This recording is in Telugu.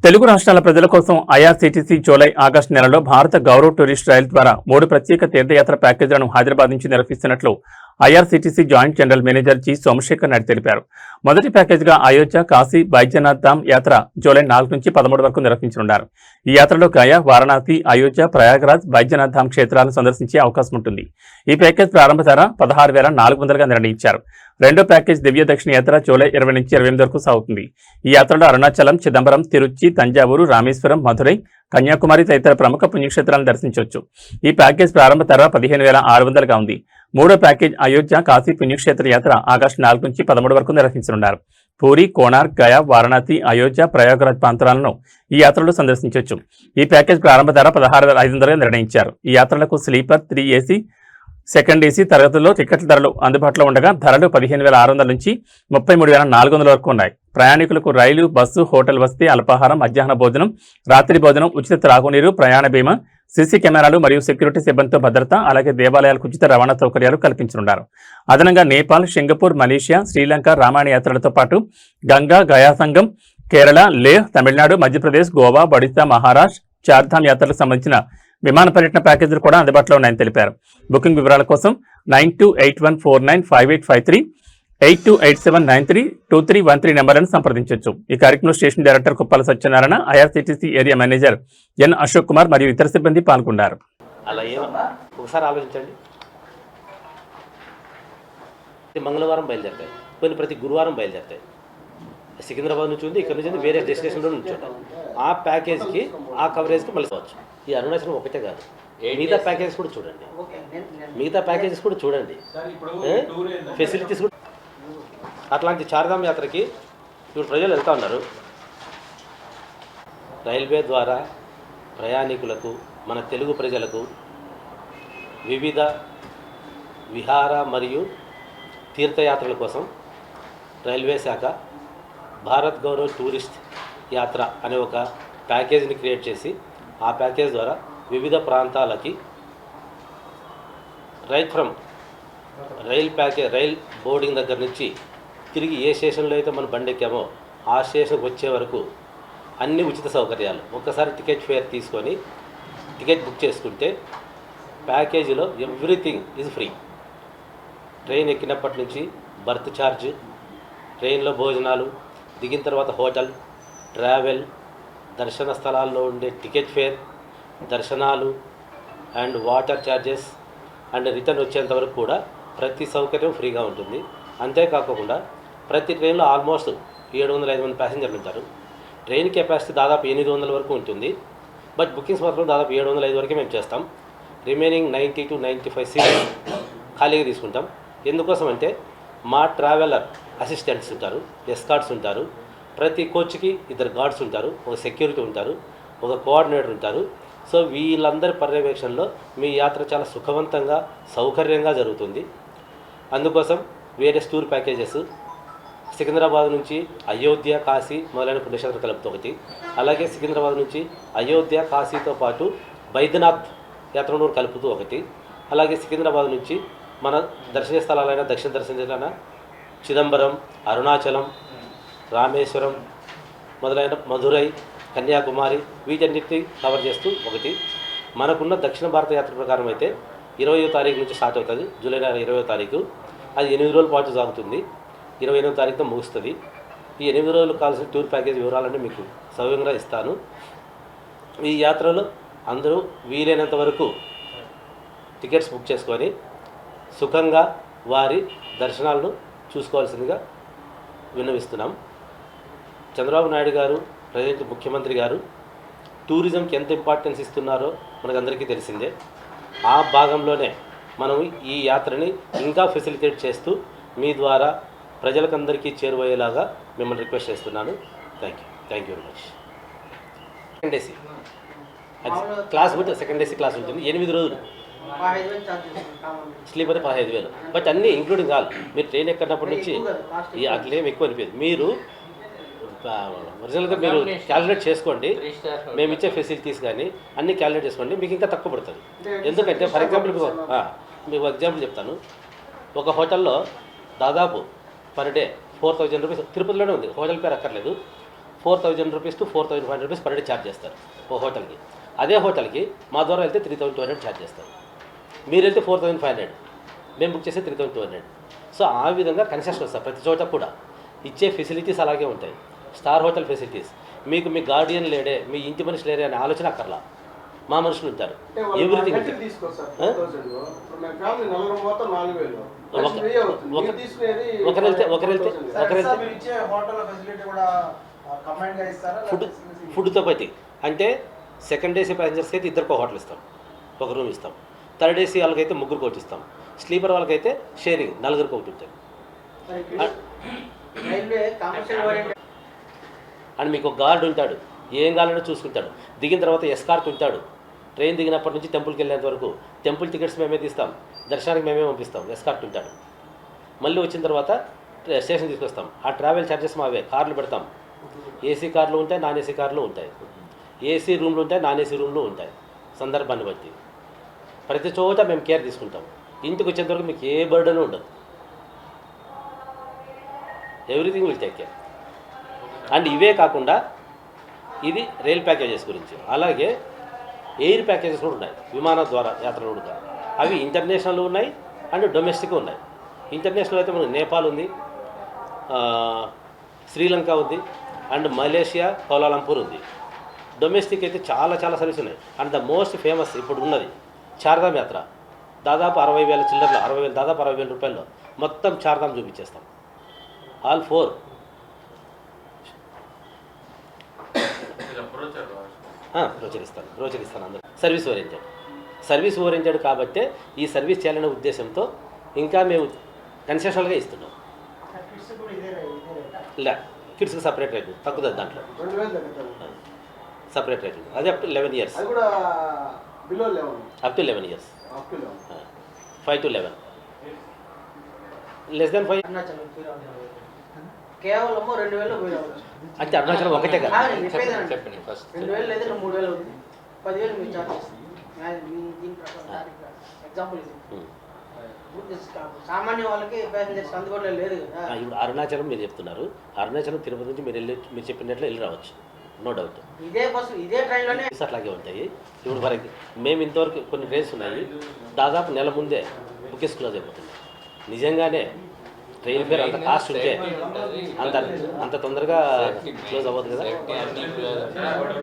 తెలుగు రాష్ట్రాల ప్రజల కోసం ఐఆర్సీటీసీ జూలై ఆగస్టు నెలలో భారత గౌరవ్ టూరిస్ట్ రైలు ద్వారా 3 ప్రత్యేక తీర్థయాత్ర ప్యాకేజీలను హైదరాబాద్ నుంచి నిర్వహిస్తున్నట్లు IRCTC joint general manager G Somasekhar Naidu తెలిపారు. మొదటి ప్యాకేజీగా అయోధ్య, కాశీ, బైద్యనాథ్ ధామ్ యాత్ర జూలై 4 నుంచి 13 వరకు నిర్వహించనున్నారు. ఈ యాత్రలో గయా, వారణాసి, అయోధ్య, ప్రయాగరాజ్, బైద్యనాథ్ ధామ్ క్షేత్రాలను సందర్శించే అవకాశం ఉంటుంది. ఈ ప్యాకేజ్ ప్రారంభ ధర 16,400గా నిర్ణయించారు. రెండో ప్యాకేజ్ దివ్య దక్షిణ యాత్ర జూలై 20 నుంచి 28 వరకు సాగుతుంది. ఈ యాత్రలో అరుణాచలం, చిదంబరం, తిరుచి, తంజావూరు, రామేశ్వరం, మధురై, కన్యాకుమారి తదితర ప్రముఖ పుణ్యక్షేత్రాలను దర్శించవచ్చు. ఈ ప్యాకేజ్ ప్రారంభ ధర 15,600గా ఉంది. మూడో ప్యాకేజ్ అయోధ్య, కాశీ పుణ్యక్షేత్ర యాత్ర ఆగస్టు 4 నుంచి 13 వరకు నిర్వహించనున్నారు. పూరి, కోణార్క్, గయా, వారణాసి, అయోధ్య, ప్రయాగరాజ్ ప్రాంతాలను ఈ యాత్రలో సందర్శించవచ్చు. ఈ ప్యాకేజ్ ప్రారంభ ధర 16,500గా నిర్ణయించారు. ఈ యాత్రలకు స్లీపర్, 3 AC, సెకండ్ ఏసీ తరగతుల్లో టికెట్ల ధరలు అందుబాటులో ఉండగా ధరలు 15,600 నుంచి 33,400 వరకు ఉన్నాయి. ప్రయాణికులకు రైలు, బస్సు, హోటల్ వసతి, అల్పాహారం, మధ్యాహ్న భోజనం, రాత్రి భోజనం, ఉచిత త్రాగునీరు, ప్రయాణ బీమా, సీసీ కెమెరాలు మరియు సెక్యూరిటీ సిబ్బందితో భద్రత, అలాగే దేవాలయాలకు ఉచిత రవాణా సౌకర్యాలు కల్పించనున్నారు. అదనంగా నేపాల్, సింగపూర్, మలేషియా, శ్రీలంక రామాయణ యాత్రలతో పాటు గంగా, గయా సంగం, కేరళ, లేహ్, తమిళనాడు, మధ్యప్రదేశ్, గోవా, ఒడిశా, మహారాష్ట్ర, చార్ధామ్ యాత్రలకు సంబంధించిన విమాన పర్యటన ప్యాకేజీలు కూడా అందుబాటులో ఉన్నాయని తెలిపారు. బుకింగ్ వివరాల కోసం 9281495853, 8287932313 నెంబర్లను సంప్రదించవచ్చు. ఈ కార్యక్రమంలో station director Kuppala Satyanarayana, IRCTC area manager N Ashok Kumar మరియు ఇతర సిబ్బంది పాల్గొన్నారు. అలా ఒకసారి ఆలోచించండి. మంగళవారం బయలుదేరుతాయి, కొన్ని ప్రతి గురువారం బయలుదేరుతాయి. సికింద్రాబాద్ నుంచి ఉంది, ఇక్కడ నుంచి వేరే డెస్టినేషన్లో నుంచి ఉంటాయి. ఆ ప్యాకేజ్కి, ఆ కవరేజ్కి మళ్ళీ పోవచ్చు. ఈ అరుణాచలం ఒకటే కాదు, మిగతా ప్యాకేజెస్ కూడా చూడండి. ఫెసిలిటీస్ కూడా అట్లాంటి చార్ధామ్ యాత్రకి ఇప్పుడు ప్రజలు వెళ్తూ ఉన్నారు. రైల్వే ద్వారా ప్రయాణికులకు, మన తెలుగు ప్రజలకు వివిధ విహార మరియు తీర్థయాత్రల కోసం రైల్వే శాఖ భారత్ గౌరవ్ టూరిస్ట్ యాత్ర అనే ఒక ప్యాకేజీని క్రియేట్ చేసి, ఆ ప్యాకేజ్ ద్వారా వివిధ ప్రాంతాలకి రైట్ ఫ్రమ్ రైల్ బోర్డింగ్ దగ్గర నుంచి తిరిగి ఏ స్టేషన్లో అయితే మనం బండి ఎక్కామో ఆ స్టేషన్కి వచ్చే వరకు అన్ని ఉచిత సౌకర్యాలు. ఒక్కసారి టికెట్ ఫేర్ తీసుకొని టికెట్ బుక్ చేసుకుంటే ప్యాకేజీలో ఎవ్రీథింగ్ ఈజ్ ఫ్రీ. ట్రైన్ ఎక్కినప్పటి నుంచి బర్త్ ఛార్జ్, ట్రైన్లో భోజనాలు, దిగిన తర్వాత హోటల్, ట్రావెల్, దర్శన స్థలాల్లో ఉండే టికెట్ ఫేర్, దర్శనాలు and water charges and return వచ్చేంత వరకు కూడా ప్రతి సౌకర్యం ఫ్రీగా ఉంటుంది. అంతేకాకుండా ప్రతి ట్రైన్లో ఆల్మోస్ట్ 700-500 మంది ప్యాసింజర్లు ఉంటారు. ట్రైన్ కెపాసిటీ దాదాపు 800 వరకు ఉంటుంది. బట్ బుకింగ్స్ మాత్రం దాదాపు 705 వరకే మేము చేస్తాం. రిమైనింగ్ 90 to 95 సీట్స్ ఖాళీగా తీసుకుంటాం. ఎందుకోసం అంటే మా ట్రావెలర్ అసిస్టెంట్స్ ఉంటారు, ఎస్కార్ట్స్ ఉంటారు, ప్రతి కోచ్కి 2 గార్డ్స్ ఉంటారు, ఒక సెక్యూరిటీ ఉంటారు, ఒక కోఆర్డినేటర్ ఉంటారు. సో వీళ్ళందరి పర్యవేక్షణలో మీ యాత్ర చాలా సుఖవంతంగా, సౌకర్యంగా జరుగుతుంది. అందుకోసం వేరియస్ టూర్ ప్యాకేజెస్ సికింద్రాబాద్ నుంచి అయోధ్య, కాశీ మొదలైన పుణ్యక్షేత్ర కలుపుతూ ఒకటి, అలాగే సికింద్రాబాద్ నుంచి అయోధ్య, కాశీతో పాటు బైద్యనాథ్ యాత్రను కలుపుతూ ఒకటి, అలాగే సికింద్రాబాద్ నుంచి మన దర్శనీయ స్థలాలైన దక్షిణ దర్శన చిదంబరం, అరుణాచలం, రామేశ్వరం మొదలైన మధురై, కన్యాకుమారి వీటన్నిటిని కవర్ చేస్తూ ఒకటి. మనకున్న దక్షిణ భారత యాత్ర ప్రకారం అయితే 20వ తారీఖు నుంచి స్టార్ట్ అవుతుంది. జూలై 20వ తారీఖు. అది 8 రోజుల పాటు సాగుతుంది. 28వ తారీఖుతో ముగుస్తుంది. ఈ 8 రోజులు కావాల్సిన టూర్ ప్యాకేజ్ వివరాలన్నీ మీకు సౌకర్యంగా ఇస్తాను. ఈ యాత్రలో అందరూ వీలైనంత వరకు టికెట్స్ బుక్ చేసుకొని సుఖంగా వారి దర్శనాలను చూసుకోవాల్సిందిగా విన్నవిస్తున్నాం. చంద్రబాబు నాయుడు గారు, ప్రజెంట్ ముఖ్యమంత్రి గారు టూరిజంకి ఎంత ఇంపార్టెన్స్ ఇస్తున్నారో మనకందరికీ తెలిసిందే. ఆ భాగంలోనే మనం ఈ యాత్రని ఇంకా ఫెసిలిటేట్ చేస్తూ మీ ద్వారా ప్రజలకందరికీ చేరువయ్యేలాగా మిమ్మల్ని రిక్వెస్ట్ చేస్తున్నాను. Thank you very much. Second AC అది క్లాస్ బట్టి సెకండ్ ఏసీ క్లాస్ ఉంటుంది. 8 రోజులు. స్లీపర్ 15,000. బట్ అన్నీ ఇంక్లూడింగ్ ఆల్. మీరు ట్రైన్ ఎక్కినప్పటి నుంచి అట్లేం ఎక్కువ అనిపించదు. మీరు ఒరిజినల్గా మీరు క్యాలిక్యులేట్ చేసుకోండి. మేము ఇచ్చే ఫెసిలిటీస్ కానీ అన్నీ క్యాలిక్యులేట్ చేసుకోండి, మీకు ఇంకా తక్కువ పడుతుంది. ఎందుకంటే ఫర్ ఎగ్జాంపుల్ మీకు ఎగ్జాంపుల్ చెప్తాను. ఒక హోటల్లో దాదాపు పర్ డే 4,000 రూపీస్, తిరుపతిలోనే ఉంది, హోటల్ పేరు అక్కర్లేదు, 4,000 rupees to 4,500 rupees per day charge చేస్తారు ఓ హోటల్కి. అదే హోటల్కి మా ద్వారా వెళ్తే 3,200 ఛార్జ్ చేస్తారు. మీరు వెళ్తే 4,500, మేము బుక్ చేస్తే 3,200. సో ఆ విధంగా కన్సెషన్ వస్తారు. ప్రతి చోట కూడా ఇచ్చే ఫెసిలిటీస్ అలాగే ఉంటాయి. Star hotel facilities. మీకు మీ గార్డియన్ లేడే, మీ ఇంటి మనిషి లేడే అనే ఆలోచన అక్కర్లా. మా మనుషులు ఉంటారు. ఎవ్రీథింగ్ ఫుడ్తో పట్టి అంటే సెకండ్ ఏసీ ప్యాసింజర్స్కి అయితే ఇద్దరికి హోటల్ ఇస్తాం, ఒక రూమ్ ఇస్తాం. థర్డ్ ఏసీ వాళ్ళకైతే ముగ్గురికి ఒకటి ఇస్తాం. స్లీపర్ వాళ్ళకైతే షేరింగ్ నలుగురికి ఒకటి ఉంటుంది. అండ్ మీకు ఒక గార్డ్ ఉంటాడు, ఏం కావాలన్నా చూసుకుంటాడు. దిగిన తర్వాత ఎస్కార్ట్ ఉంటాడు. ట్రైన్ దిగినప్పటి నుంచి టెంపుల్కి వెళ్ళేంత వరకు టెంపుల్ టికెట్స్ మేమే తీస్తాం, దర్శనానికి మేమే పంపిస్తాం. ఎస్కార్ట్ ఉంటాడు. మళ్ళీ వచ్చిన తర్వాత స్టేషన్ తీసుకొస్తాం. ఆ ట్రావెల్ ఛార్జెస్ మావే. కార్లు పెడతాం. ఏసీ కార్లు ఉంటాయి, నాన్ ఏసీ కార్లు ఉంటాయి. ఏసీ రూమ్లు ఉంటాయి, నాన్ ఏసీ రూమ్లు ఉంటాయి. సందర్భాన్ని బట్టి ప్రతి చోట మేము కేర్ తీసుకుంటాం. ఇంటికి వచ్చేంతవరకు మీకు ఏ బర్డన్ ఉండదు. Everything will take care. And ఇవే కాకుండా ఇది రైల్ ప్యాకేజెస్ గురించి. అలాగే ఎయిర్ ప్యాకేజెస్ కూడా ఉన్నాయి, విమానం ద్వారా యాత్రలు కూడా. అవి ఇంటర్నేషనల్ ఉన్నాయి అండ్ డొమెస్టిక్ ఉన్నాయి. ఇంటర్నేషనల్ అయితే మనకు నేపాల్ ఉంది, శ్రీలంక ఉంది, అండ్ మలేషియా కౌలాలంపూర్ ఉంది. డొమెస్టిక్ అయితే చాలా చాలా సర్వీస్ ఉన్నాయి. అండ్ ద మోస్ట్ ఫేమస్ ఇప్పుడు ఉన్నది చార్ధామ్ యాత్ర. దాదాపు 60,000 చిల్లర్లో, 60,000 దాదాపు 60,000 రూపాయల్లో మొత్తం చార్ధామ్ చూపించేస్తాం. ఆల్ 4 బ్రోచర్ ఇస్తాను అందరూ. సర్వీస్ ఓరియంటెడ్ కాబట్టే ఈ సర్వీస్ చేయాలనే ఉద్దేశంతో ఇంకా మేము కన్సెషనల్గా ఇస్తున్నాం. లే, కిడ్స్కి సపరేట్ రేటు తగ్గుతుంది, దాంట్లో సపరేట్ రేటు. అది up to 11 years. Up to 11 years. 5 to 11. Less than 5 కేవలం 2,000 పోయి రావచ్చు. అంటే అరుణాచలం ఒకటే కదా. చెప్పండి ఫస్ట్. 2,000 లేదా 3,000 అవుతుంది. 10,000 మీరు చార్జ్ చేస్తుంది. దీని ప్రకారం ఎగ్జాంపుల్ ఇది. సామాన్య వాళ్ళకి ప్యాసింజర్స్ అందుబాటులో లేదు కదా. ఇప్పుడు అరుణాచలం మీరు చెప్తున్నారు. అరుణాచలం తిరుపతి నుంచి మీరు చెప్పినట్లు వెళ్ళి రావచ్చు, నో డౌట్. ఇదే బస్సు ఇదే ట్రైన్లోనే అట్లాగే ఉంటాయి. ఇప్పుడు వరకు మేము ఇంతవరకు కొన్ని ట్రైన్స్ ఉన్నాయి, దాదాపు నెల ముందే బుకింగ్స్ క్లోజ్ అయిపోతుంది. నిజంగానే ట్రైన్ ఫేర్ అంత కాస్ట్ ఉంటే అంత తొందరగా క్లోజ్ అవ్వదు కదా.